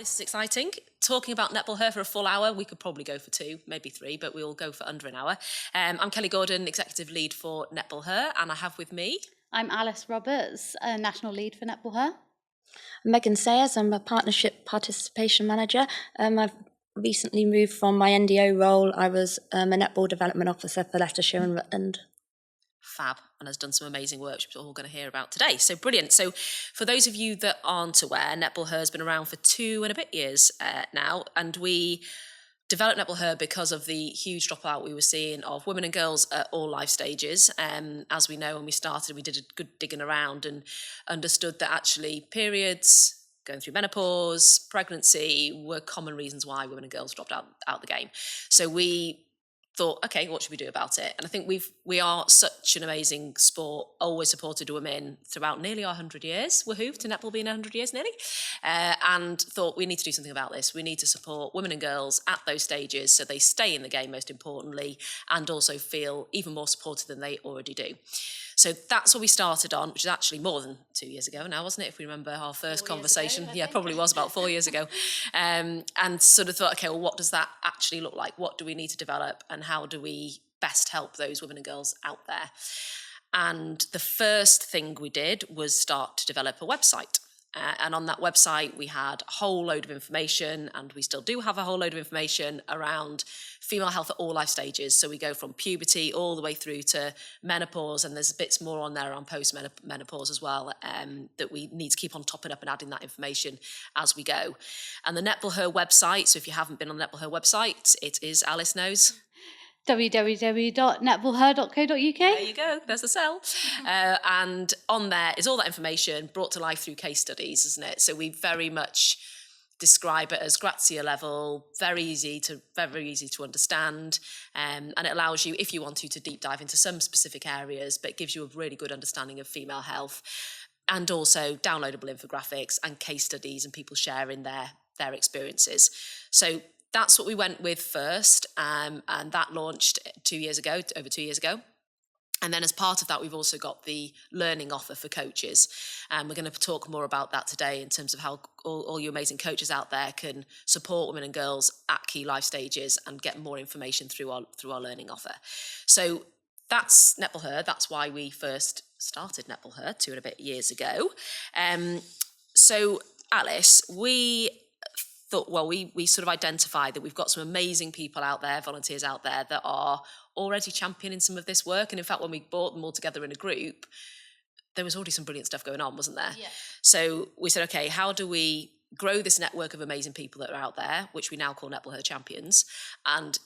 this is exciting. Talking about NETBALLHer for a full hour, we could probably go for 2, maybe 3, but we'll go for under an hour. I'm Kelly Gordon, Executive Lead for NETBALLHer, and I have with me... I'm Alice Roberts, National Lead for NETBALLHer. Megan Sayers, I'm a Partnership Participation Manager. I've recently moved from my NDO role. I was a Netball Development Officer for Leicestershire and Rutland. Fab, and has done some amazing work, which we're all going to hear about today. So brilliant. So for those of you that aren't aware, NETBALLHer has been around for 2 and a bit years now, and we developed NETBALLHer because of the huge dropout we were seeing of women and girls at all life stages. As we know, when we started, we did a good digging around and understood that actually periods, going through menopause, pregnancy were common reasons why women and girls dropped out the game. So we thought, okay, what should we do about it? And I think we are such an amazing sport, always supported women throughout nearly our 100 years. Woohoo, to netball being 100 years nearly. And thought we need to do something about this. We need to support women and girls at those stages so they stay in the game, most importantly, and also feel even more supported than they already do. So that's what we started on, which is actually more than 2 years ago now, wasn't it? If we remember our first conversation. Yeah, probably was about 4 years ago. And sort of thought, okay, well, what does that actually look like? What do we need to develop? And how do we best help those women and girls out there? And the first thing we did was start to develop a website. And on that website, we had a whole load of information, and we still do have a whole load of information around female health at all life stages. So we go from puberty all the way through to menopause, and there's bits more on there around post-menopause as well that we need to keep on topping up and adding that information as we go. And the NETBALLHer website, so if you haven't been on the NETBALLHer website, it is, Alice knows... www.netballher.co.uk. There you go, there's the cell. And on there is all that information brought to life through case studies, isn't it? So we very much describe it as Grazia level, very easy to understand, and it allows you, if you want to deep dive into some specific areas, but it gives you a really good understanding of female health, and also downloadable infographics and case studies and people sharing their experiences. So that's what we went with first, and that launched over 2 years ago. And then as part of that, we've also got the learning offer for coaches. And we're going to talk more about that today in terms of how all you amazing coaches out there can support women and girls at key life stages and get more information through our learning offer. So that's NETBALLHer. That's why we first started NETBALLHer 2 and a bit years ago. So Alice, we sort of identified that we've got some amazing people out there, volunteers out there, that are already championing some of this work. And in fact, when we brought them all together in a group, there was already some brilliant stuff going on, wasn't there? Yeah. So we said, okay, how do we grow this network of amazing people that are out there, which we now call NETBALLHer Champions, and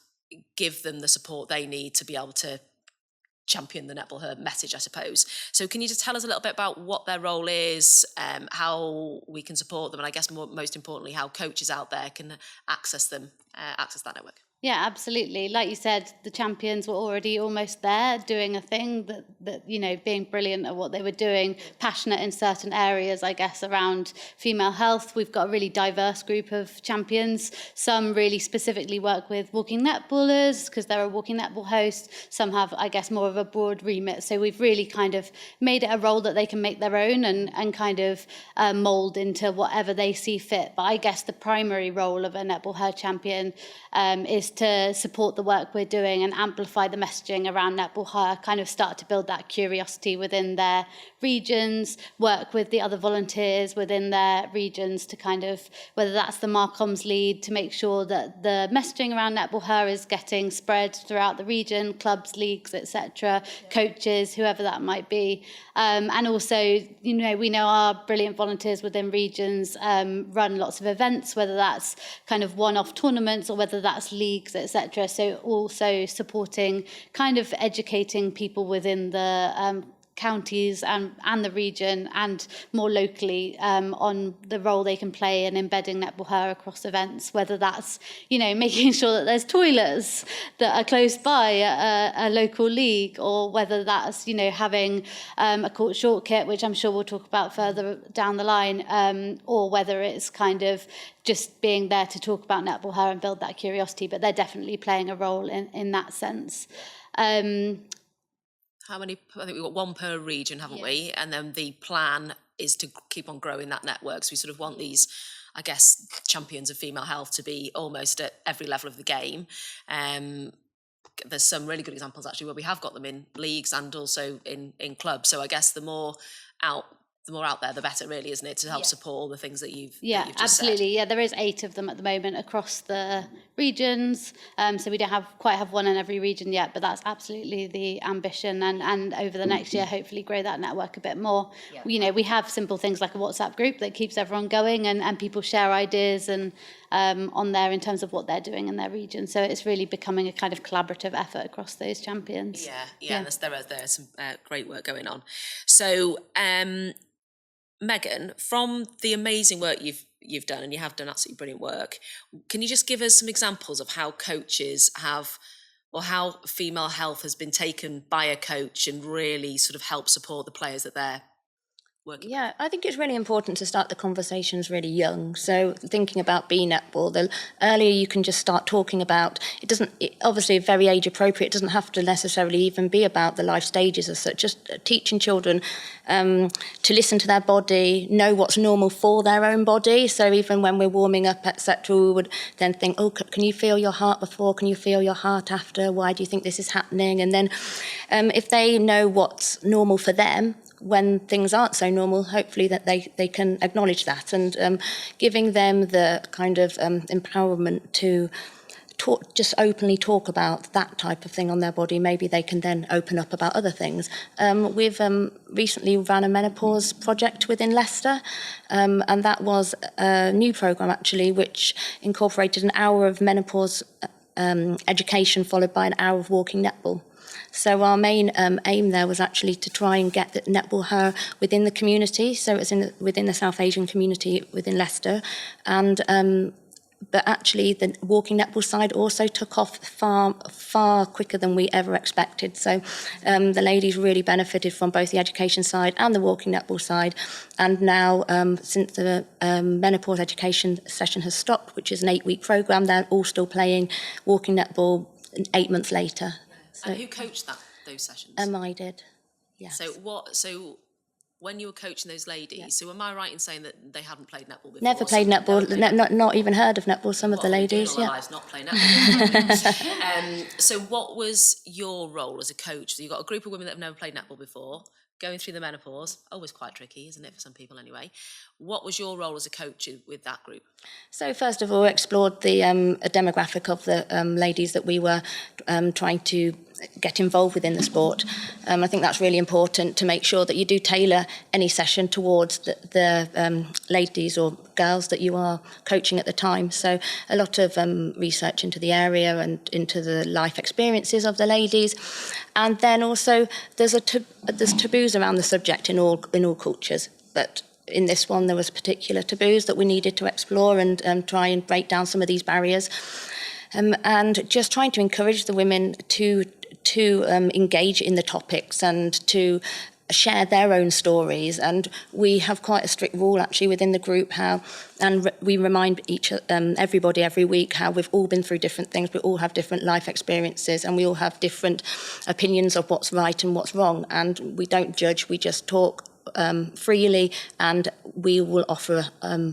give them the support they need to be able to champion the NETBALLHer message, I suppose. So can you just tell us a little bit about what their role is, how we can support them, and I guess most importantly, how coaches out there can access that network? Yeah, absolutely. Like you said, the champions were already almost there doing a thing that being brilliant at what they were doing, passionate in certain areas, I guess, around female health. We've got a really diverse group of champions. Some really specifically work with walking netballers because they're a walking netball host. Some have, I guess, more of a broad remit. So we've really kind of made it a role that they can make their own and kind of mould into whatever they see fit. But I guess the primary role of a NETBALLHer champion is to support the work we're doing and amplify the messaging around NETBALLHer, kind of start to build that curiosity within their regions, work with the other volunteers within their regions to kind of, whether that's the Marcoms lead, to make sure that the messaging around NETBALLHer is getting spread throughout the region, clubs, leagues, etc., coaches, whoever that might be. And also, we know our brilliant volunteers within regions run lots of events, whether that's kind of one-off tournaments or whether that's leagues, etc. So also supporting, kind of educating people within the counties and the region and more locally on the role they can play in embedding NETBALLHer across events, whether that's, making sure that there's toilets that are close by a local league, or whether that's, having a court short kit, which I'm sure we'll talk about further down the line, or whether it's kind of just being there to talk about NETBALLHer and build that curiosity, but they're definitely playing a role in that sense. How many? I think we've got one per region, haven't we? And then the plan is to keep on growing that network. So we sort of want these, I guess, champions of female health to be almost at every level of the game. There's some really good examples actually where we have got them in leagues and also in clubs. So I guess the more out there, the better, really, isn't it, to help support all the things that you've just absolutely said. Yeah, there is 8 of them at the moment across the regions, so we don't quite have one in every region yet, but that's absolutely the ambition, and over the next year hopefully grow that network a bit more. We have simple things like a WhatsApp group that keeps everyone going, and people share ideas and on there in terms of what they're doing in their region, so it's really becoming a kind of collaborative effort across those champions. There's some great work going on. So Megan, from the amazing work you've done, and you have done absolutely brilliant work, can you just give us some examples of how coaches have, or how female health has been taken by a coach and really sort of help support the players that they're working with? Yeah, I think it's really important to start the conversations really young. So thinking about B-netball, the earlier you can just start talking about, obviously very age appropriate, it doesn't have to necessarily even be about the life stages as such, just teaching children to listen to their body, know what's normal for their own body. So even when we're warming up, etc., we would then think, oh, can you feel your heart before? Can you feel your heart after? Why do you think this is happening? And then if they know what's normal for them, when things aren't so normal, hopefully that they can acknowledge that, and giving them the kind of empowerment to just openly talk about that type of thing on their body. Maybe they can then open up about other things. We've recently ran a menopause project within Leicester, and that was a new programme actually, which incorporated an hour of menopause education followed by an hour of walking netball. So our main aim there was actually to try and get the NETBALLHer within the community. So it was within the South Asian community within Leicester. And but actually the walking netball side also took off far quicker than we ever expected. So the ladies really benefited from both the education side and the walking netball side. And now, since the menopause education session has stopped, which is an 8-week programme, they're all still playing walking netball 8 months later. So, and who coached those sessions? I did, yes. So when you were coaching those ladies, so am I right in saying that they hadn't played netball before? Never played netball, not even heard of netball, some of the ladies. All their lives not playing netball. So what was your role as a coach? So you've got a group of women that have never played netball before, going through the menopause, always quite tricky, isn't it, for some people anyway. What was your role as a coach with that group? So first of all, explored the demographic of the ladies that we were trying to get involved within the sport. I think that's really important to make sure that you do tailor any session towards the ladies or girls that you are coaching at the time. So a lot of research into the area and into the life experiences of the ladies. And then also there's taboos around the subject in all cultures, but in this one there was particular taboos that we needed to explore and try and break down some of these barriers. And just trying to encourage the women to engage in the topics and to share their own stories. And we have quite a strict rule actually within the group we remind everybody every week how we've all been through different things, we all have different life experiences, and we all have different opinions of what's right and what's wrong, and we don't judge, we just talk freely, and we will offer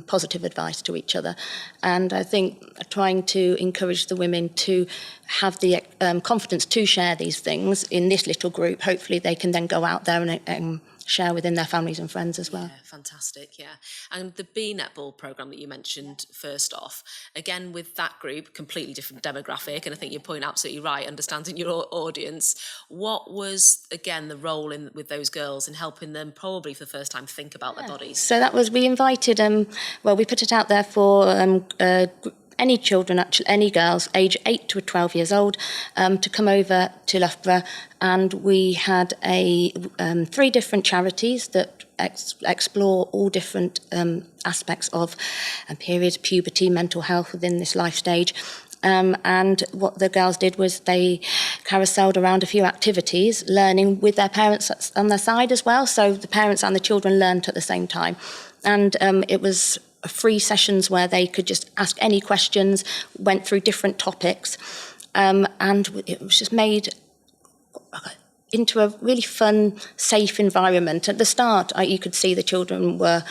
positive advice to each other. And I think trying to encourage the women to have the confidence to share these things in this little group, hopefully they can then go out there and share within their families and friends as well. Yeah, fantastic, yeah. And the B-netball programme that you mentioned first off, again with that group, completely different demographic, and I think your point absolutely right, understanding your audience. What was, again, the role with those girls in helping them probably for the first time think about their bodies? So that was, we invited, we put it out there for any children, actually, any girls, age 8 to 12 years old, to come over to Loughborough, and we had 3 different charities that explore all different aspects of periods, puberty, mental health within this life stage. And what the girls did was they carouselled around a few activities, learning with their parents on their side as well, so the parents and the children learnt at the same time. And it was free sessions where they could just ask any questions, went through different topics, and it was just made into a really fun, safe environment. At the start, you could see the children were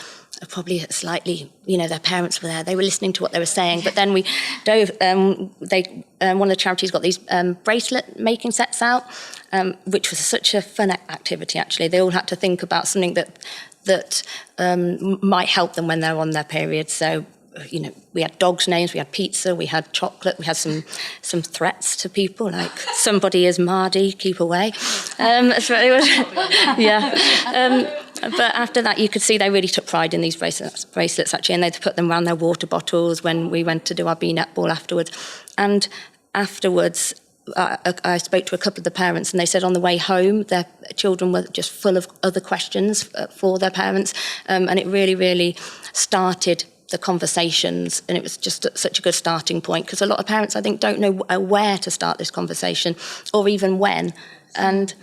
probably slightly, their parents were there. They were listening to what they were saying. But then we dove. One of the charities got these bracelet making sets out, which was such a fun activity. Actually, they all had to think about something that might help them when they're on their period. So, we had dogs' names, we had pizza, we had chocolate, we had some threats to people, like somebody is Mardy, keep away. So it was, yeah. But after that, you could see they really took pride in these bracelets actually, and they'd put them around their water bottles when we went to do our netball afterwards. And afterwards, I spoke to a couple of the parents, and they said on the way home, their children were just full of other questions for their parents, and it really, really started the conversations, and it was just such a good starting point, because a lot of parents, I think, don't know where to start this conversation or even when. And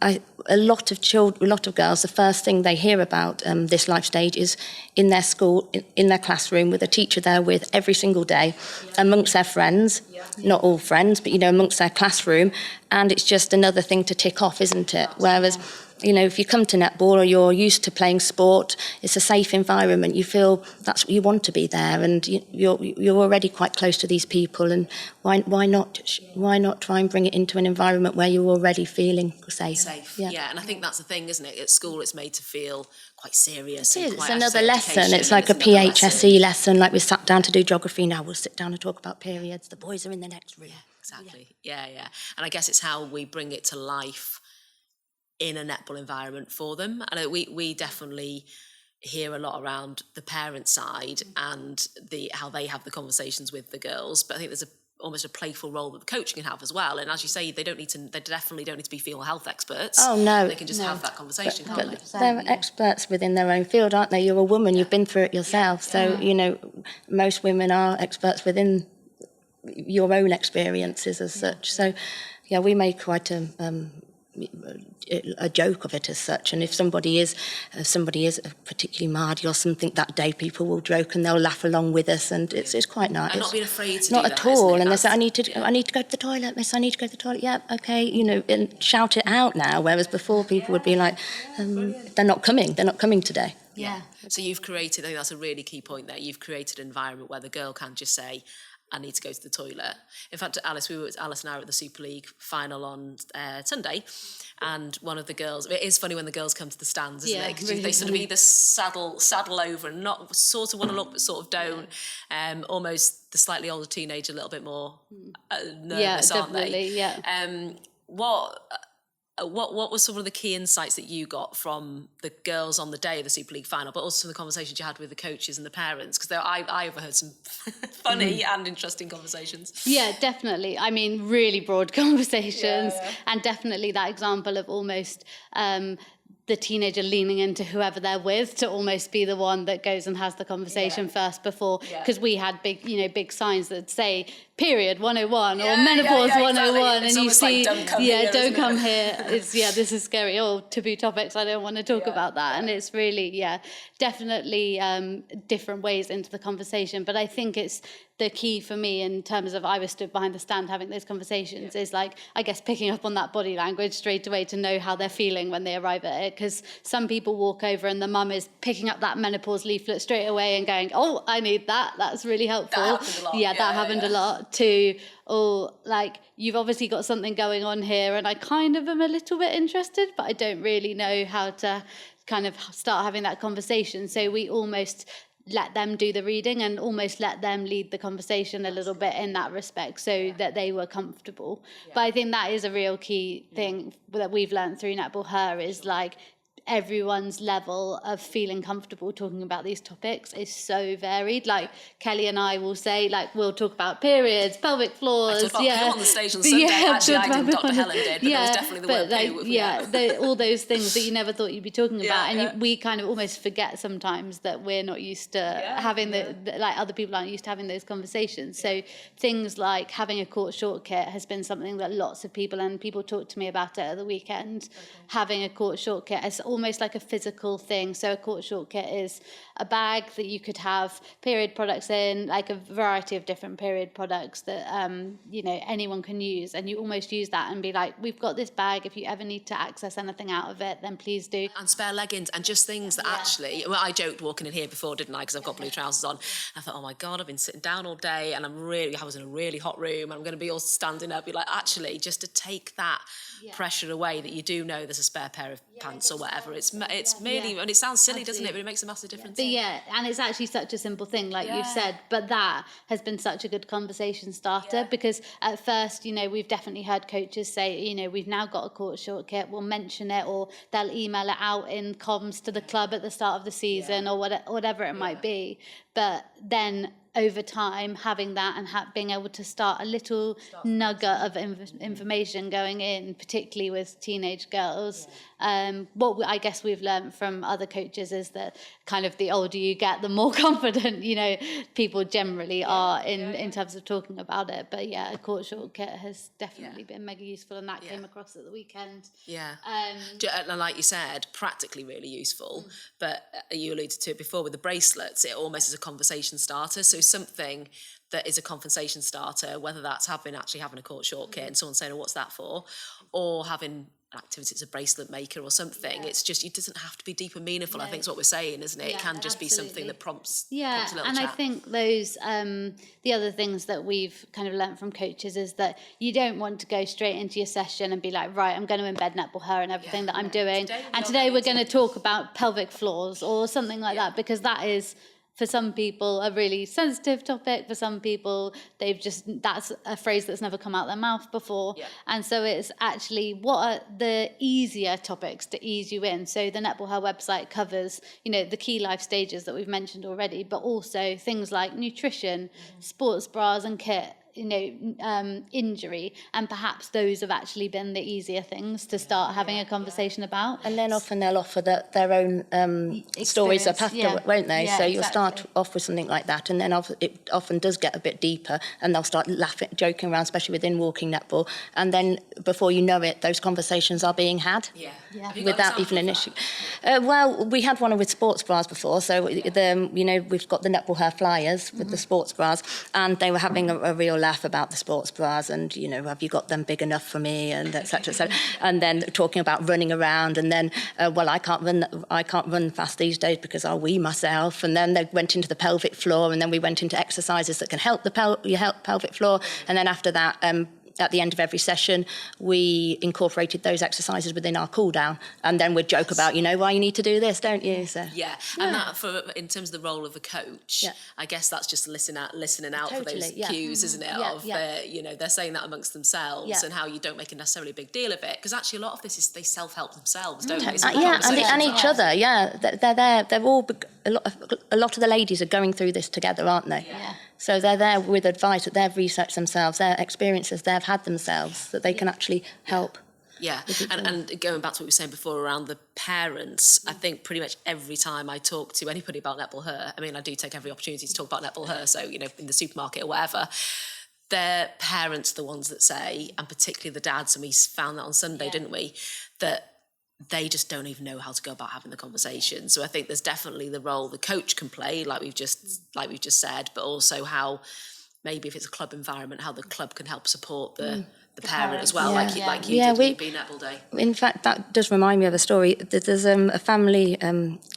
a lot of girls, the first thing they hear about this life stage is in their school, in their classroom, with a teacher there with every single day, amongst their friends, not all friends, but amongst their classroom, and it's just another thing to tick off, isn't it? Whereas, if you come to netball or you're used to playing sport, it's a safe environment. You feel that's what you want to be there, and you're already quite close to these people. And why not try and bring it into an environment where you're already feeling safe? Yeah. And I think that's the thing, isn't it? At school, it's made to feel quite serious. It's another lesson. It's like a PHSE lesson. Like we sat down to do geography. Now we'll sit down and talk about periods. The boys are in the next room. Exactly. Yeah. And I guess it's how we bring it to life in a netball environment for them. And we definitely hear a lot around the parent side and how they have the conversations with the girls. But I think there's almost a playful role that the coach can have as well. And as you say, they definitely don't need to be female health experts. Oh no, they can just have that conversation, can't they? They're experts within their own field, aren't they? You're a woman, you've been through it yourself. So most women are experts within your own experiences as such. So we make quite a joke of it as such, and if somebody is particularly mardy or something that day, people will joke and they'll laugh along with us, and it's quite nice. And not being afraid to not do at that, all. Isn't it? And they say, I need to go to the toilet, miss. I need to go to the toilet. Yeah, okay, and shout it out now. Whereas before, people would be like, they're not coming today. Yeah. So you've created, I think that's a really key point there. You've created an environment where the girl can just say, I need to go to the toilet. In fact, Alice and I were at the Super League final on Sunday, and one of the girls, it is funny when the girls come to the stands, isn't it? Because they sort of either saddle over and not sort of want to look, but sort of don't. Almost the slightly older teenager, a little bit more nervous, aren't they? Yeah. What were some of the key insights that you got from the girls on the day of the Super League final, but also the conversations you had with the coaches and the parents? Because I overheard some funny and interesting conversations. Yeah, definitely. I mean, really broad conversations, and definitely that example of almost the teenager leaning into whoever they're with to almost be the one that goes and has the conversation first before, because we had big signs that say period 101 or menopause 101, exactly. and you see like, don't come here. It's this is scary. Taboo topics, I don't want to talk about that. And it's really definitely different ways into the conversation. But I think it's the key for me in terms of I was stood behind the stand having those conversations is like, I guess, picking up on that body language straight away to know how they're feeling when they arrive at it. Because some people walk over and the mum is picking up that menopause leaflet straight away and going, oh, I need that. That's really helpful. That happened a lot. That happened a lot. To, like, you've obviously got something going on here and I kind of am a little bit interested, but I don't really know how to kind of start having that conversation. So we almost let them do the reading and almost let them lead the conversation a little bit in that respect, so that they were comfortable. But I think that is a real key thing that we've learned through NETBALLHer is like everyone's level of feeling comfortable talking about these topics is so varied. Like Kelly and I will say, like, we'll talk about periods, pelvic floors. I talked about poo on the stage on Sunday. Actually, I didn't. Dr. Helen did, but there was definitely the word poo. All those things that you never thought you'd be talking about, and we kind of almost forget sometimes that we're not used to having like other people aren't used to having those conversations. So things like having a court short kit has been something that lots of people talk to me about it at the weekend. Having a court short kit has almost like a physical thing. So a court short kit is a bag that you could have period products in, like a variety of different period products that anyone can use, and you almost use that and be like, we've got this bag, if you ever need to access anything out of it, then please do. And spare leggings and just things that actually, well, I joked walking in here before, didn't I, because I've got blue trousers on. I thought, oh my God, I've been sitting down all day and I was in a really hot room and I'm going to be all standing up, be like, actually, just to take that pressure away, that you do know there's a spare pair of pants or whatever. It's merely, and it sounds silly, doesn't it, but it makes a massive difference. But and it's actually such a simple thing, like you've said, but that has been such a good conversation starter, because at first, we've definitely heard coaches say, we've now got a court short kit, we'll mention it, or they'll email it out in comms to the club at the start of the season, or whatever it might be. But then over time, having that and being able to start a little nugget of information going in, particularly with teenage girls. What I guess we've learned from other coaches is that kind of the older you get, the more confident, people generally are in terms of talking about it. But a court short kit has definitely been mega useful, and that came across at the weekend. And like you said, practically really useful, but you alluded to it before with the bracelets, it almost is a conversation starter. So something that is a conversation starter, whether that's having a court short kit and someone saying, oh, what's that for? Or having an activity, it's a bracelet maker or something. It's just, it doesn't have to be deep and meaningful. I think is what we're saying, isn't it? It can just be something that prompts a little and chat. I think those the other things that we've kind of learnt from coaches is that you don't want to go straight into your session and be like, right, I'm going to embed NETBALLHer and everything that I'm doing, today we're going to talk about pelvic floors or something like that, because that is, for some people, a really sensitive topic. For some people, that's a phrase that's never come out their mouth before. And so it's actually, what are the easier topics to ease you in? So the NETBALLHer website covers, the key life stages that we've mentioned already, but also things like nutrition, sports bras and kit, injury, and perhaps those have actually been the easier things to start having a conversation about. And then often they'll offer their own stories up after, won't they? So you'll start off with something like that, and then it often does get a bit deeper, and they'll start laughing, joking around, especially within walking netball, and then before you know it, those conversations are being had without even an issue. Well, we had one with sports bras before, so we've got the NETBALLHer flyers with the sports bras, and they were having a real laugh about the sports bras, and have you got them big enough for me, and etc. And then talking about running around, and then I can't run fast these days because I'll wee myself. And then they went into the pelvic floor, and then we went into exercises that can help the pelvic floor. And then after that, at the end of every session, we incorporated those exercises within our cool down, and then we'd joke about, why you need to do this, don't you? So and that, in terms of the role of a coach, I guess that's just listening out for those cues, isn't it? They're saying that amongst themselves, and how you don't make a necessarily big deal of it, because actually a lot of this is they self-help themselves, don't they? And each other. They're there. They're all a lot of the ladies are going through this together, aren't they? So they're there with advice that they've researched themselves, their experiences they've had themselves, that they can actually help. And going back to what we were saying before around the parents, I think pretty much every time I talk to anybody about NETBALLHer, I do take every opportunity to talk about NETBALLHer, so, in the supermarket or whatever, their parents are the ones that say, and particularly the dads, and we found that on Sunday, didn't we, that they just don't even know how to go about having the conversation. So I think there's definitely the role the coach can play, like we've just said, but also how maybe if it's a club environment, how the club can help support the parent as well, like you did with Be Netball Day. In fact, that does remind me of a story. There's a family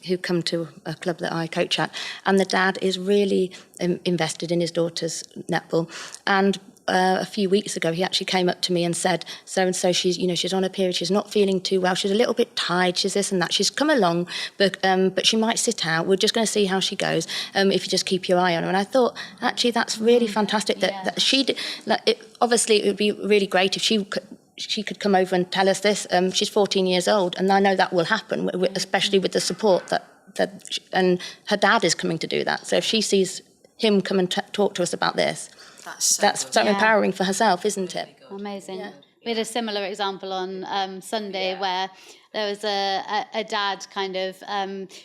who come to a club that I coach at, and the dad is really invested in his daughter's netball. And a few weeks ago, he actually came up to me and said, so-and-so, she's on her period, she's not feeling too well, she's a little bit tired, she's this and that, she's come along, but she might sit out, we're just going to see how she goes, if you just keep your eye on her. And I thought, actually, that's really fantastic that she did. Obviously, it would be really great if she could come over and tell us this. She's 14 years old, and I know that will happen, especially with the support and her dad is coming to do that. So if she sees him come and talk to us about this, that's so empowering for herself, isn't it? Amazing. We had a similar example on Sunday where there was a dad kind of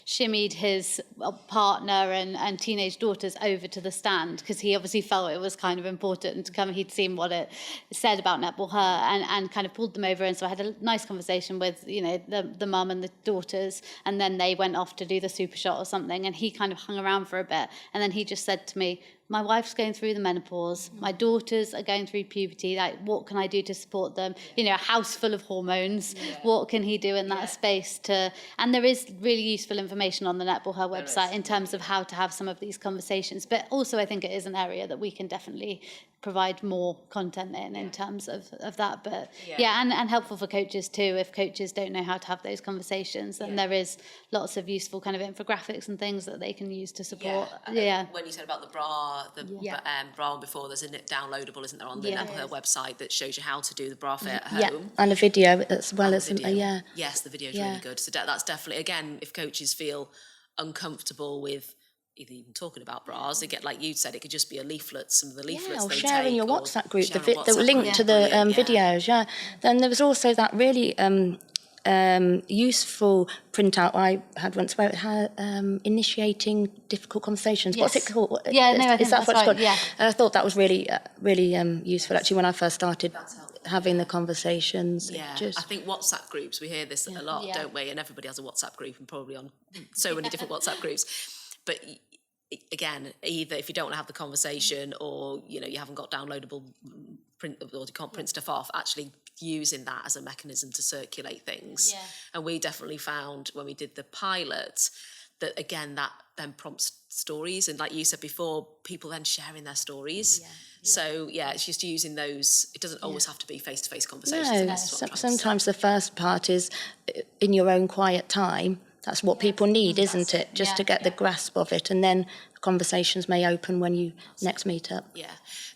shimmied his partner and teenage daughters over to the stand because he obviously felt it was kind of important to come. He'd seen what it said about NETBALLHer and kind of pulled them over. And so I had a nice conversation with, you know, the mum and the daughters, and then they went off to do the super shot or something, and he kind of hung around for a bit, and then he just said to me, my wife's going through the menopause, my daughters are going through puberty, like what can I do to support them? You know, a house full of hormones, what can he do in that space to, and there is really useful information on the NETBALLHer website in terms of how to have some of these conversations, but also I think it is an area that we can definitely provide more content in terms of that, but and helpful for coaches too. If coaches don't know how to have those conversations, then there is lots of useful kind of infographics and things that they can use to support. When you said about the bra, bra before, there's a downloadable, isn't there, on the NETBALLHer website that shows you how to do the bra fit at home. And a video as well as Yes, the video is really good. So that's definitely, again, if coaches feel uncomfortable with even talking about bras, they get, like you said, it could just be a leaflet, some of the leaflets or they sharing take, your or WhatsApp group, the WhatsApp link group. to the videos. Then there was also that really useful printout I had once where it had initiating difficult conversations. What's it called? I think is that that's what it's right. called? Yeah. I thought that was really useful actually when I first started having the conversations. I think WhatsApp groups, we hear this a lot, don't we? And everybody has a WhatsApp group and probably on so many different WhatsApp groups. But again, either if you don't want to have the conversation, or you know you haven't got downloadable print, or you can't print stuff off, actually using that as a mechanism to circulate things. And we definitely found when we did the pilot that, again, that then prompts stories, and like you said before, people then sharing their stories. So it's just using those. It doesn't always have to be face-to-face conversations. No, sometimes the first part is in your own quiet time. That's what people need, isn't it? Just to get the grasp of it, and then conversations may open when you next meet up.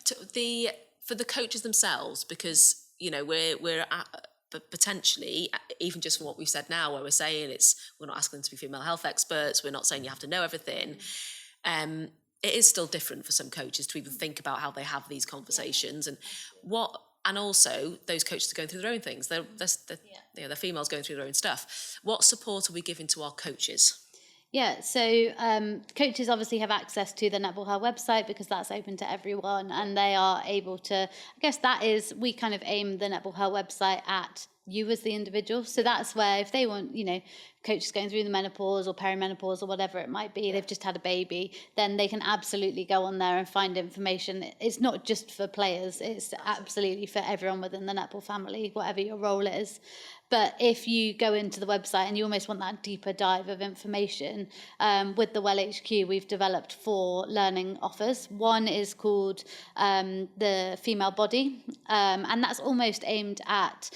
For the coaches themselves, because you know we're but potentially, even just from what we've said now, where we're saying we're not asking them to be female health experts, we're not saying you have to know everything. It is still different for some coaches to even think about how they have these conversations, and also those coaches are going through their own things. They're females going through their own stuff. What support are we giving to our coaches? So coaches obviously have access to the NETBALLHer website because that's open to everyone, and they are able to, I guess we kind of aim the NETBALLHer website at you as the individual. So that's where if they want, you know, coaches going through the menopause or perimenopause or whatever it might be, they've just had a baby, then they can absolutely go on there and find information. It's not just for players, it's absolutely for everyone within the Netball family, whatever your role is. But if you go into the website and you almost want that deeper dive of information, with the Well HQ, we've developed 4 learning offers. One is called the Female Body, and that's almost aimed at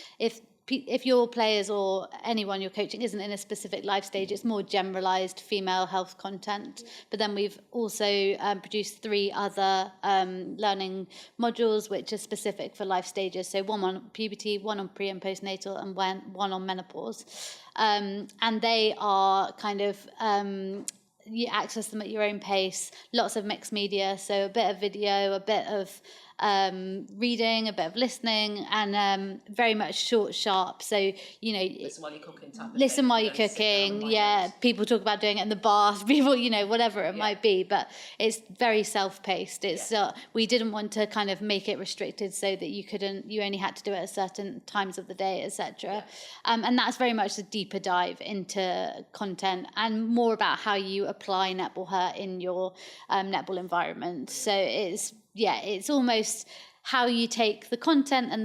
if your players or anyone you're coaching isn't in a specific life stage, it's more generalised female health content. But then we've also produced 3 other learning modules which are specific for life stages. So one on puberty, one on pre and postnatal, and one on menopause. And they are kind of you access them at your own pace. Lots of mixed media, so a bit of video, a bit of reading, a bit of listening, and very much short, sharp. So, you know, Listen while you're cooking. Listen while you're cooking. Yeah, people talk about doing it in the bath. People, you know, whatever it might be. But it's very self-paced. It's we didn't want to kind of make it restricted so that you only had to do it at certain times of the day, etc. And that's very much a deeper dive into content and more about how you apply NETBALLHer in your netball environment. So it's almost how you take the content and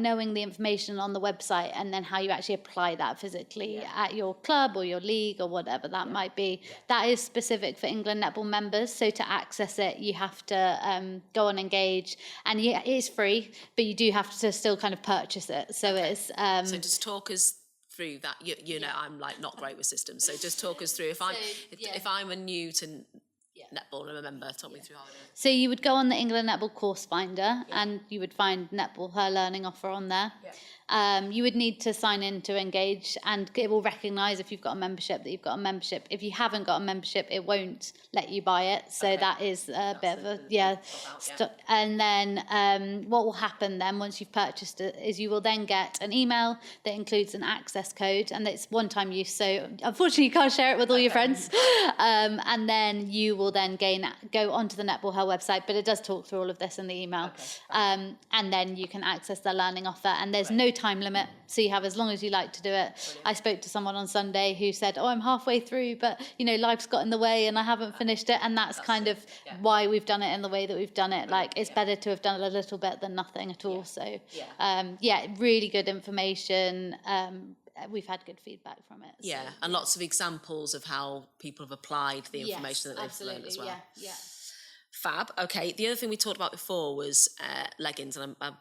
knowing the information on the website, and then how you actually apply that physically at your club or your league or whatever that might be. That is specific for England Netball members. So to access it, you have to go on Engage, and it is free, but you do have to still kind of purchase it. So it's so just talk us through that. You know, I'm like not great with systems, so just talk us through. If I'm a new to netball and a member, talk me through how it is. So you would go on the England Netball course finder, and you would find NETBALLHer learning offer on there. You would need to sign in to engage, and it will recognise if you've got a membership that you've got a membership. If you haven't got a membership, it won't let you buy it. So that is a bit of a And then what will happen then once you've purchased it is you will then get an email that includes an access code, and it's one-time use. So unfortunately, you can't share it with all your friends. And then you will then go onto the NetballHer website, but it does talk through all of this in the email. And then you can access their learning offer, and there's no time limit, so you have as long as you like to do it. Brilliant. I spoke to someone on Sunday who said, I'm halfway through, but life's got in the way and I haven't finished it, and that's kind of why we've done it in the way that we've done it. Like, it's better to have done a little bit than nothing at all. So really good information. We've had good feedback from it. Yeah, and lots of examples of how people have applied the information that they've learned as well. Yeah. Fab. Okay, the other thing we talked about before was leggings, and I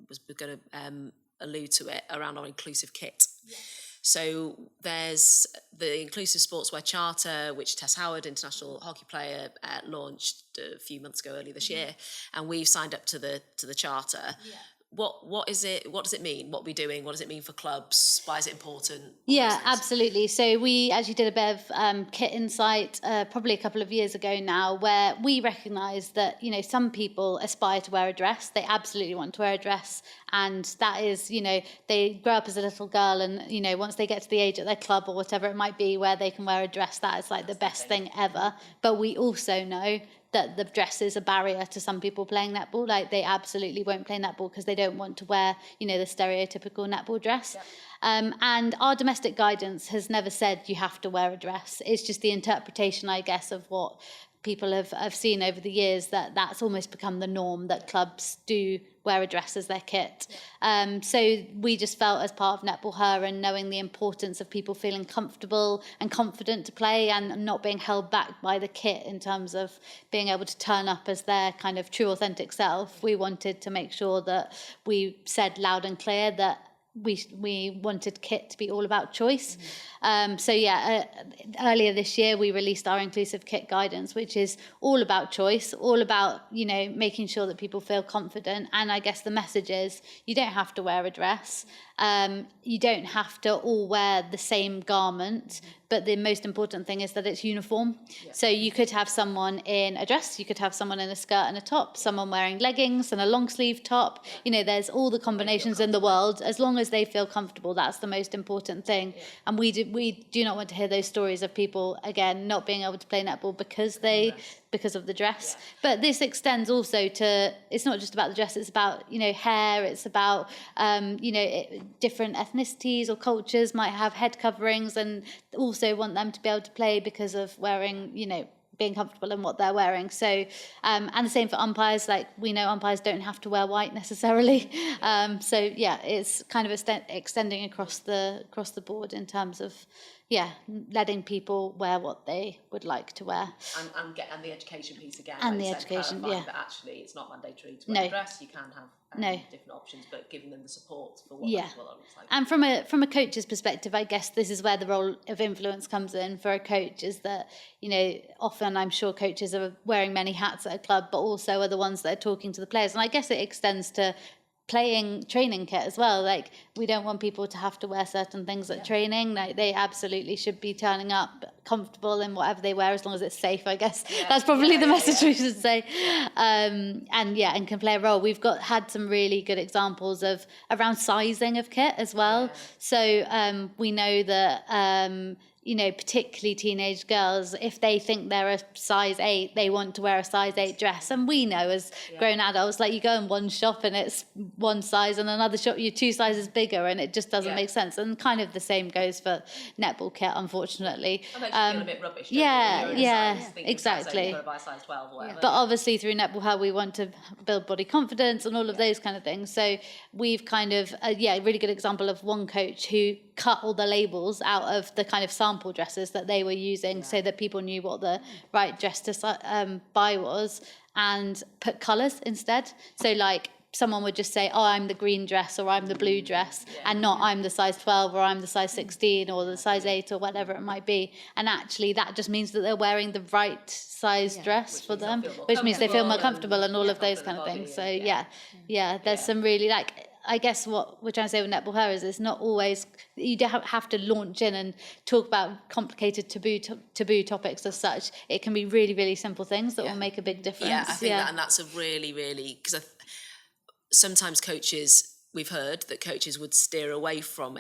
was going to allude to it around our inclusive kit. Yes. So there's the Inclusive Sportswear Charter, which Tess Howard, international hockey player, launched a few months ago, early this year, and we've signed up to the charter. Yeah. What is it? What does it mean? What are we doing? What does it mean for clubs? Why is it important? Yeah, absolutely. So we actually did a bit of kit insight probably a couple of years ago now, where we recognised that some people aspire to wear a dress. They absolutely want to wear a dress, and that is they grow up as a little girl, and once they get to the age at their club or whatever it might be where they can wear a dress, that is like the best thing ever. But we also know that the dress is a barrier to some people playing netball. Like, they absolutely won't play netball because they don't want to wear, the stereotypical netball dress. Yep. And our domestic guidance has never said you have to wear a dress. It's just the interpretation, I guess, of what people have seen over the years, that's almost become the norm, that clubs do wear a dress as their kit. So we just felt, as part of NetballHer, and knowing the importance of people feeling comfortable and confident to play and not being held back by the kit in terms of being able to turn up as their kind of true authentic self, we wanted to make sure that we said loud and clear that we wanted kit to be all about choice. Earlier this year we released our inclusive kit guidance, which is all about choice, all about making sure that people feel confident. And I guess the message is, you don't have to wear a dress, you don't have to all wear the same garment, but the most important thing is that it's uniform. So you could have someone in a dress, you could have someone in a skirt and a top, someone wearing leggings and a long sleeve top. There's all the combinations in the world. As long as they feel comfortable, that's the most important thing. And we do not want to hear those stories of people, again, not being able to play netball because of the dress. But this extends also to, it's not just about the dress, it's about hair, it's about different ethnicities or cultures might have head coverings, and also want them to be able to play because of wearing being comfortable in what they're wearing. So and the same for umpires. Like, we know umpires don't have to wear white necessarily. It's kind of extending across the board in terms of letting people wear what they would like to wear. And the education piece again. And the education, that actually it's not mandatory to wear a dress. You can have different options, but giving them the support for what that looks like. And from a coach's perspective, I guess this is where the role of influence comes in for a coach, is that often I'm sure coaches are wearing many hats at a club, but also are the ones that are talking to the players. And I guess it extends to training kit as well. Like, we don't want people to have to wear certain things at training. Like, they absolutely should be turning up comfortable in whatever they wear, as long as it's safe, I guess. That's probably the message we should say. And can play a role. We've had some really good examples of around sizing of kit as well. So we know that particularly teenage girls, if they think they're a size 8, they want to wear a size 8 dress. And we know, as grown adults, like, you go in one shop and it's one size, and another shop you're 2 sizes bigger, and it just doesn't make sense. And kind of the same goes for netball kit, unfortunately. And makes you feel a bit rubbish. Exactly. You've got to buy a size 12 or whatever. But obviously through NetballHer we want to build body confidence and all of those kind of things. So we've kind of a really good example of one coach who cut all the labels out of the kind of sample dresses that they were using, so that people knew what the right dress to buy was, and put colours instead. So, like, someone would just say, I'm the green dress or I'm the blue dress, and not I'm the size 12 or I'm the size 16 or the size 8 or whatever it might be. And actually that just means that they're wearing the right size dress for them, which means they feel more comfortable and all of those kind of things. So there's some really, like, I guess what we're trying to say with Netball Her is it's not always, you don't have to launch in and talk about complicated taboo topics as such. It can be really, really simple things that will make a big difference. Yeah, I think that, and that's a really, because sometimes we've heard that coaches would steer away from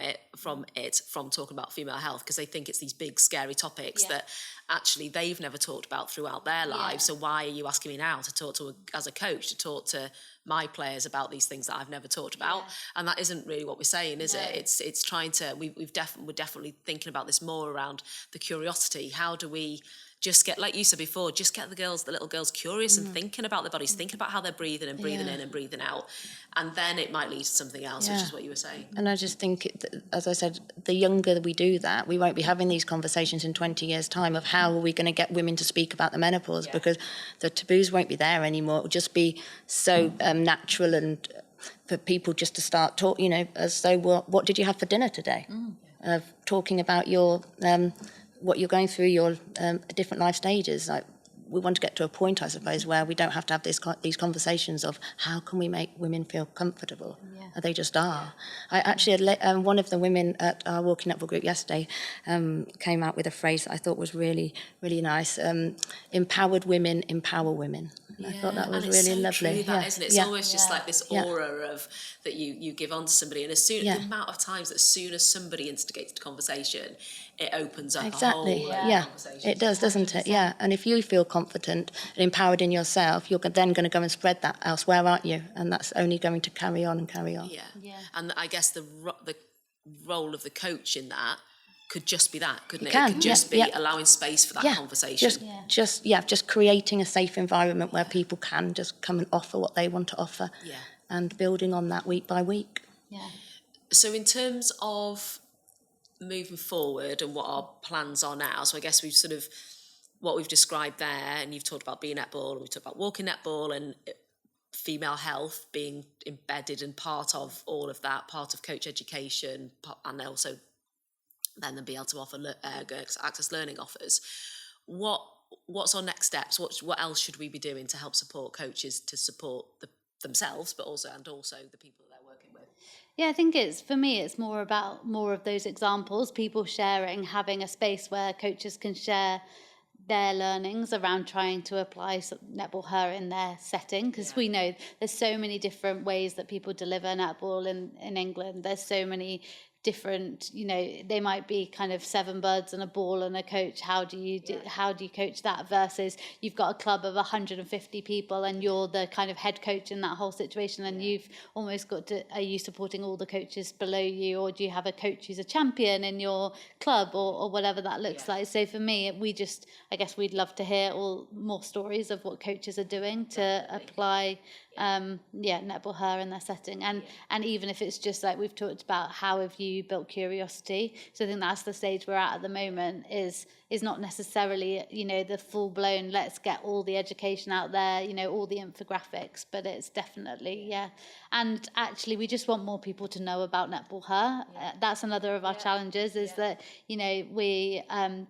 talking about female health because they think it's these big scary topics that actually they've never talked about throughout their lives. So why are you asking me now to talk to as a coach to talk to my players about these things that I've never talked about? And that isn't really what we're saying, is it? It's trying to, we're definitely thinking about this more around the curiosity. How do we just get, like you said before, just get the little girls curious and thinking about their bodies, thinking about how they're breathing and breathing in and breathing out. And then it might lead to something else, which is what you were saying. And I just think, as I said, the younger we do that, we won't be having these conversations in 20 years' time of how are we going to get women to speak about the menopause, because the taboos won't be there anymore. It will just be so natural, and for people just to start talk, as though, what did you have for dinner today? Talking about your what you're going through, your different life stages. Like, we want to get to a point, I suppose, where we don't have to have these conversations of how can we make women feel comfortable. They just are. I actually had one of the women at our walking netball group yesterday came out with a phrase that I thought was really, really nice. Empowered women empower women. And I thought that was really lovely. True, isn't it? It's almost just like this aura of that you give on to somebody, and the amount of times that as soon as somebody instigates the conversation, it opens up a whole conversation. It does, doesn't it? Yeah. And if you feel confident and empowered in yourself, you're then going to go and spread that elsewhere, aren't you? And that's only going to carry on and carry on. Yeah. And I guess the role of the coach in that could just be that, couldn't it? It could just be allowing space for that conversation. Just creating a safe environment where people can just come and offer what they want to offer, and building on that week by week. So in terms of moving forward and what our plans are now, so I guess we've sort of, what we've described there, and you've talked about being netball, and we've talked about walking netball, and female health being embedded and part of all of that, part of coach education, and also then be able to offer access learning offers. What's our next steps? What else should we be doing to help support coaches to support themselves, but also the people that they're working with? Yeah, I think for me, it's more about more of those examples, people sharing, having a space where coaches can share their learnings around trying to apply Netball Her in their setting, because we know there's so many different ways that people deliver netball in England. There's so many different, they might be kind of 7 birds and a ball and a coach. How do you coach that versus you've got a club of 150 people and you're the kind of head coach in that whole situation, and you've almost got to, are you supporting all the coaches below you, or do you have a coach who's a champion in your club, or whatever that looks like? So for me, I guess we'd love to hear more stories of what coaches are doing to apply Netball Her in their setting, and even if it's just like we've talked about, how have you built curiosity? So I think that's the stage we're at the moment, is not necessarily the full-blown let's get all the education out there, all the infographics, but it's definitely and actually we just want more people to know about Netball Her. That's another of our challenges, is that we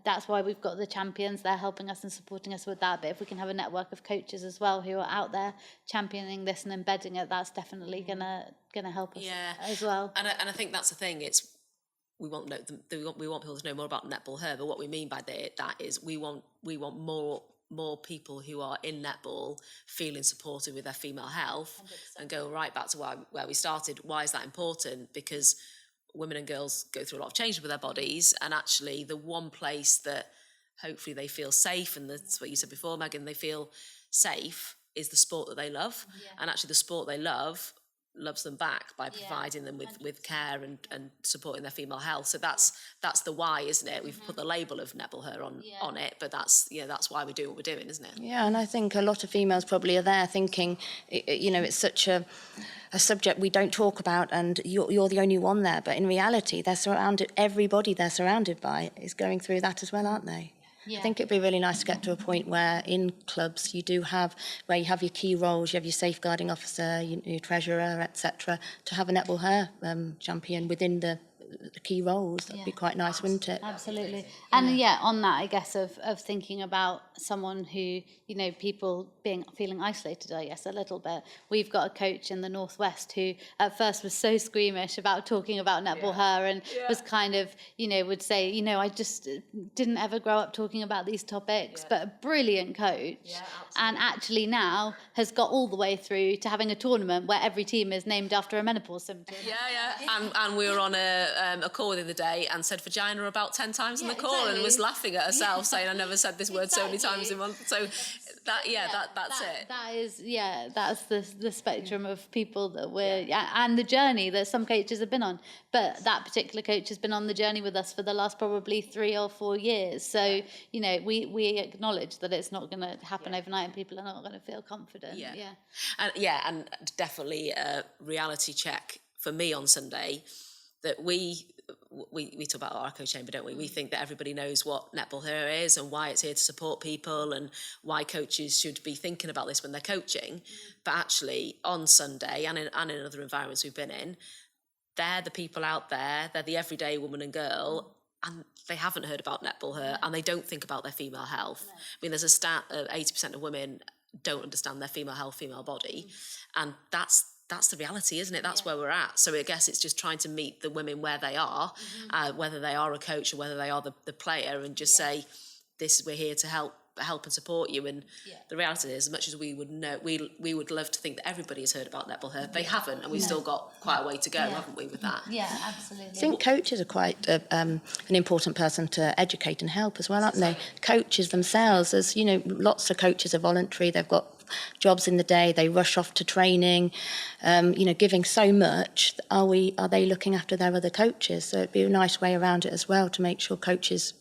that's why we've got the champions. They're helping us and supporting us with that, but if we can have a network of coaches as well who are out there championing this and embedding it, that's definitely gonna help us as well. And I think that's the thing. It's we want people to know more about Netball Her, but what we mean by that is we want more people who are in netball feeling supported with their female health 100%. And go right back to where we started. Why is that important? Because women and girls go through a lot of change with their bodies, and actually the one place that hopefully they feel safe, and that's what you said before, Megan, they feel safe, is the sport that they love. And actually the sport they loves them back by providing them with care and supporting their female health. So that's the why, isn't it? We've put the label of Netball Her on it, but that's why we do what we're doing, isn't it? Yeah, and I think a lot of females probably are there thinking, it's such a subject we don't talk about, and you're the only one there. But in reality, everybody they're surrounded by is going through that as well, aren't they? I think it'd be really nice to get to a point where in clubs you have your key roles, you have your safeguarding officer, your treasurer, etc., to have a Netball Her champion within the key roles. That'd be quite nice, wouldn't it? Absolutely. And on that, I guess, of thinking about someone who, people feeling isolated, I guess, a little bit. We've got a coach in the Northwest who at first was so squeamish about talking about NETBALLHer and was kind of, would say, I just didn't ever grow up talking about these topics, but a brilliant coach. And actually now has got all the way through to having a tournament where every team is named after a menopause symptom. And we were on a call the other day and said vagina about 10 times in the call, and was laughing at herself, saying I never said this word so many times a month. So that's it. That is, that's the spectrum of people that we're, and the journey that some coaches have been on. But that particular coach has been on the journey with us for the last probably 3 or 4 years. So, we acknowledge that it's not going to happen overnight and people are not going to feel confident. And definitely a reality check for me on Sunday, that we talk about our echo chamber, don't we? We think that everybody knows what NETBALLHer is and why it's here to support people and why coaches should be thinking about this when they're coaching. But actually on Sunday and in other environments we've been in, they're the people out there, they're the everyday woman and girl, and they haven't heard about NETBALLHer and they don't think about their female health. I mean, there's a stat of 80% of women don't understand their female health, female body, and that's the reality, isn't it? That's where we're at. So I guess it's just trying to meet the women where they are, whether they are a coach or whether they are the player, and just say, we're here to help and support you. And the reality is, as much as we would know, we would love to think that everybody has heard about NETBALLHer. They haven't, and we've still got quite a way to go, haven't we, with that? Yeah, absolutely. I think coaches are quite an important person to educate and help as well, aren't they? Coaches themselves, as lots of coaches are voluntary. They've got jobs in the day, they rush off to training, giving so much. Are they looking after their other coaches? So it'd be a nice way around it as well, to make sure coaches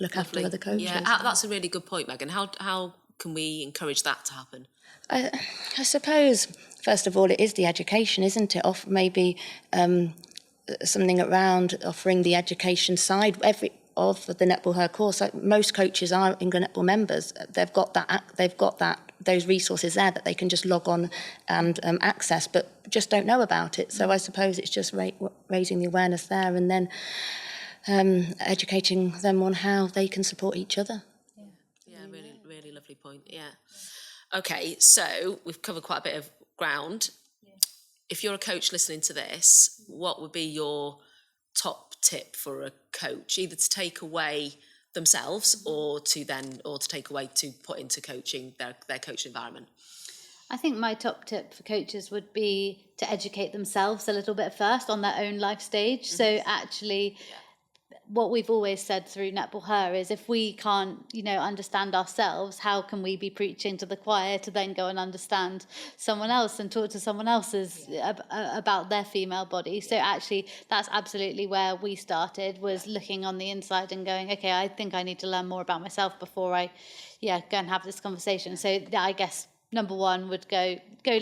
look after other coaches. Yeah, that's a really good point, Megan. How can we encourage that to happen? I suppose, first of all, it is the education, isn't it? Maybe something around offering the education side of the NETBALLHer course. Most coaches are England Netball members. They've got those resources there that they can just log on and access, but just don't know about it. So I suppose it's just raising the awareness there, and then educating them on how they can support each other. Yeah, really, really lovely point. Yeah. Okay, so we've covered quite a bit of ground. If you're a coach listening to this, what would be your top tip for a coach, either to take away themselves or to take away to put into coaching their coaching environment? I think my top tip for coaches would be to educate themselves a little bit first on their own life stage. So actually, what we've always said through NETBALLHer is, if we can't, understand ourselves, how can we be preaching to the choir to then go and understand someone else and talk to someone else's about their female body? So actually, that's absolutely where we started, was looking on the inside and going, okay, I think I need to learn more about myself before I, go and have this conversation. So I guess number one would go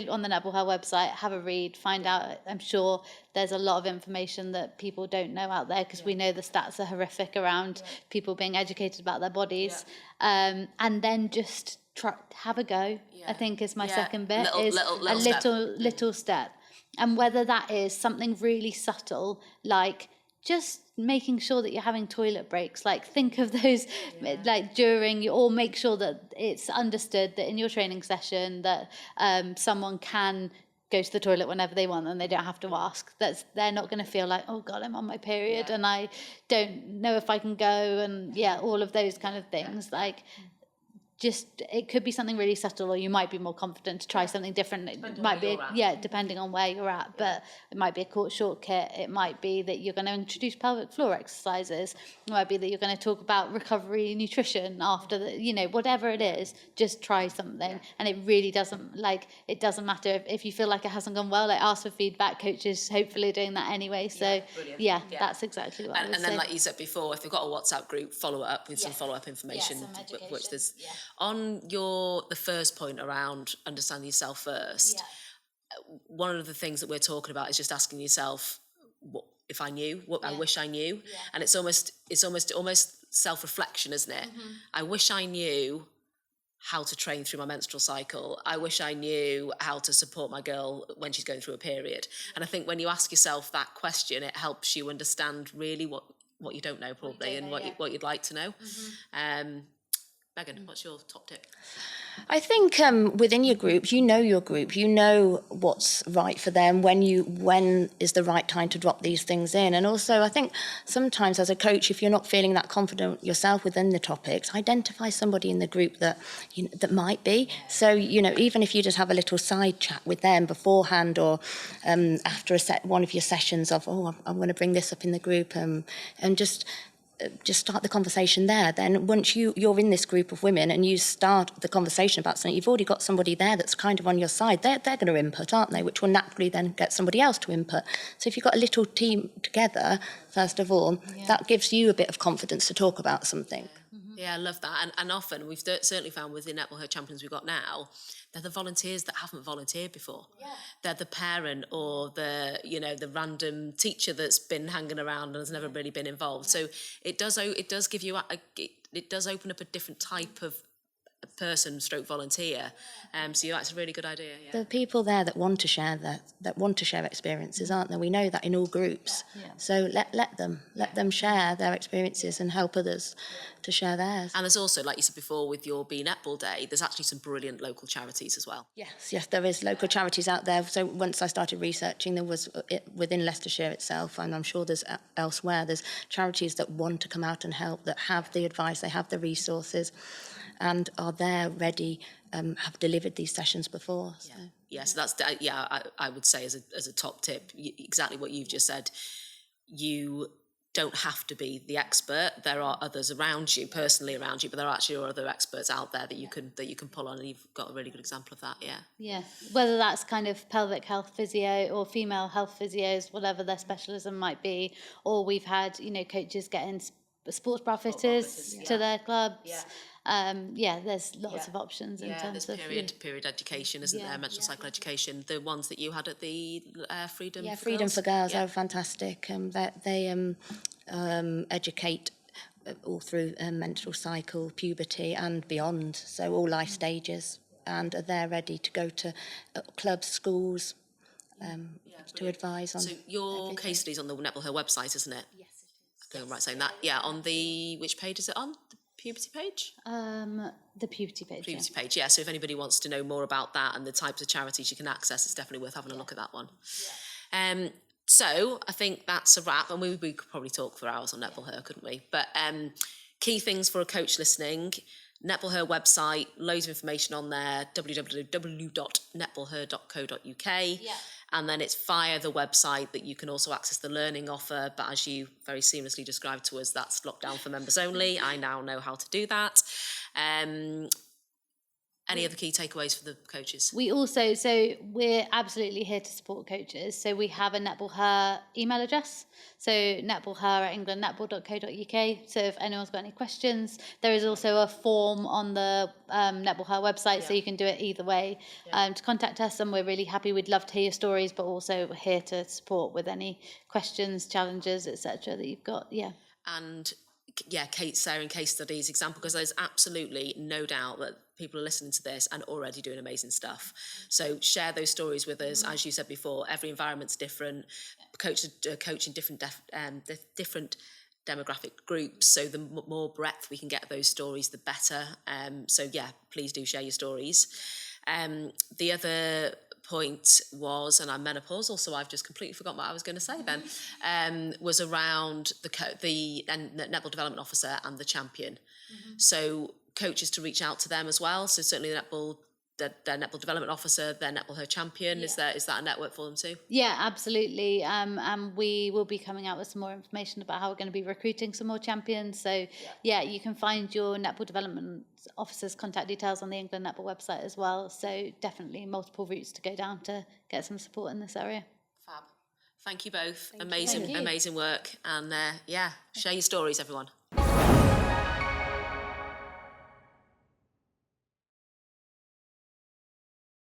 on the NETBALLHer website, have a read, find out. I'm sure there's a lot of information that people don't know out there, because we know the stats are horrific around people being educated about their bodies. And then just have a go, I think is my second bit. Little step. And whether that is something really subtle, like just making sure that you're having toilet breaks, like think of those like during, or make sure that it's understood that in your training session that someone can go to the toilet whenever they want and they don't have to ask. They're not going to feel like, oh God, I'm on my period and I don't know if I can go, and all of those kind of things. Like, just, it could be something really subtle, or you might be more confident to try something different. It might be depending on where you're at, but it might be a short kit. It might be that you're going to introduce pelvic floor exercises. It might be that you're going to talk about recovery nutrition after the, whatever it is, just try something. And it really doesn't matter if you feel like it hasn't gone well, ask for feedback. Coaches hopefully are doing that anyway. So that's exactly what I would say. And then, like you said before, if they've got a WhatsApp group, follow it up with some follow-up information, which there's on the first point around understanding yourself first. One of the things that we're talking about is just asking yourself, what if I knew, what I wish I knew. And it's almost self-reflection, isn't it? I wish I knew how to train through my menstrual cycle. I wish I knew how to support my girl when she's going through a period. And I think when you ask yourself that question, it helps you understand really what you don't know, probably, and what you'd like to know. Megan, what's your top tip? I think within your group, you know what's right for them, when is the right time to drop these things in. And also, I think sometimes as a coach, if you're not feeling that confident yourself within the topics, identify somebody in the group that that might be. So, even if you just have a little side chat with them beforehand, or after one of your sessions of, I'm going to bring this up in the group, and just start the conversation there. Then once you're in this group of women and you start the conversation about something, you've already got somebody there that's kind of on your side. They're going to input, aren't they? Which will naturally then get somebody else to input. So if you've got a little team together, first of all, that gives you a bit of confidence to talk about something. Yeah, I love that. And often we've certainly found with the NETBALLHer champions we've got now, they're the volunteers that haven't volunteered before. Yeah. They're the parent or the random teacher that's been hanging around and has never really been involved. So it does give you it does open up a different type of person stroke volunteer. So that's a really good idea. Yeah. There are people there that want to share experiences, aren't there? We know that in all groups. Yeah. So let them share their experiences and help others to share theirs. And there's also, like you said before, with your Be Netball Day, there's actually some brilliant local charities as well. Yes, there is local charities out there. So once I started researching, there was within Leicestershire itself, and I'm sure there's elsewhere, there's charities that want to come out and help, that have the advice, they have the resources, and are there ready, have delivered these sessions before. So. So that's I would say as a top tip, exactly what you've just said. You don't have to be the expert. There are others around you, personally around you, but there are actually other experts out there that you can pull on, and you've got a really good example of that. Yeah, whether that's kind of pelvic health physio or female health physios, whatever their specialism might be, or we've had coaches getting sports bra fitters to their clubs. There's lots of options in terms of period education, isn't there? Menstrual cycle education. The ones that you had at the Freedom for Freedom Girls. for Girls, they're fantastic. They educate all through menstrual cycle, puberty and beyond, so all life stages, and are there ready to go to clubs, schools, to advise on. So your everything. case study's on the NETBALLHer website, isn't it? Yes, it is. I think I'm right saying that. Yeah, on the, which page is it on? The puberty page? The puberty page. Puberty page, yeah. So if anybody wants to know more about that and the types of charities you can access, it's definitely worth having a look at that one. Yeah. So I think that's a wrap, and we could probably talk for hours on NETBALLHer, couldn't we? But key things for a coach listening: NETBALLHer website, loads of information on there, www.netballher.co.uk. Yeah. And then it's via the website that you can also access the learning offer. But as you very seamlessly described to us, that's locked down for members only. I now know how to do that. Any other key takeaways for the coaches? We're absolutely here to support coaches. So we have a NETBALLHer email address. So netballher@englandnetball.co.uk. So if anyone's got any questions, there is also a form on the NETBALLHer website, so you can do it either way to contact us. And we're really happy. We'd love to hear your stories, but also we're here to support with any questions, challenges, etc. that you've got. Yeah. And sharing case studies, example, because there's absolutely no doubt that people are listening to this and already doing amazing stuff. So share those stories with us. As you said before, every environment's different. Coaches coach in different demographic groups. So the more breadth we can get those stories, the better. Please do share your stories. The other point was, and I'm menopausal, so I've just completely forgotten what I was going to say then, was around the Netball Development Officer and the champion. So coaches to reach out to them as well. So certainly their Netball Development Officer, their NETBALLHer champion. Is that a network for them too? Yeah, absolutely. And we will be coming out with some more information about how we're going to be recruiting some more champions. So you can find your Netball Development Officer's contact details on the England Netball website as well. So definitely multiple routes to go down to get some support in this area. Fab. Thank you both. Amazing work. And share your stories, everyone.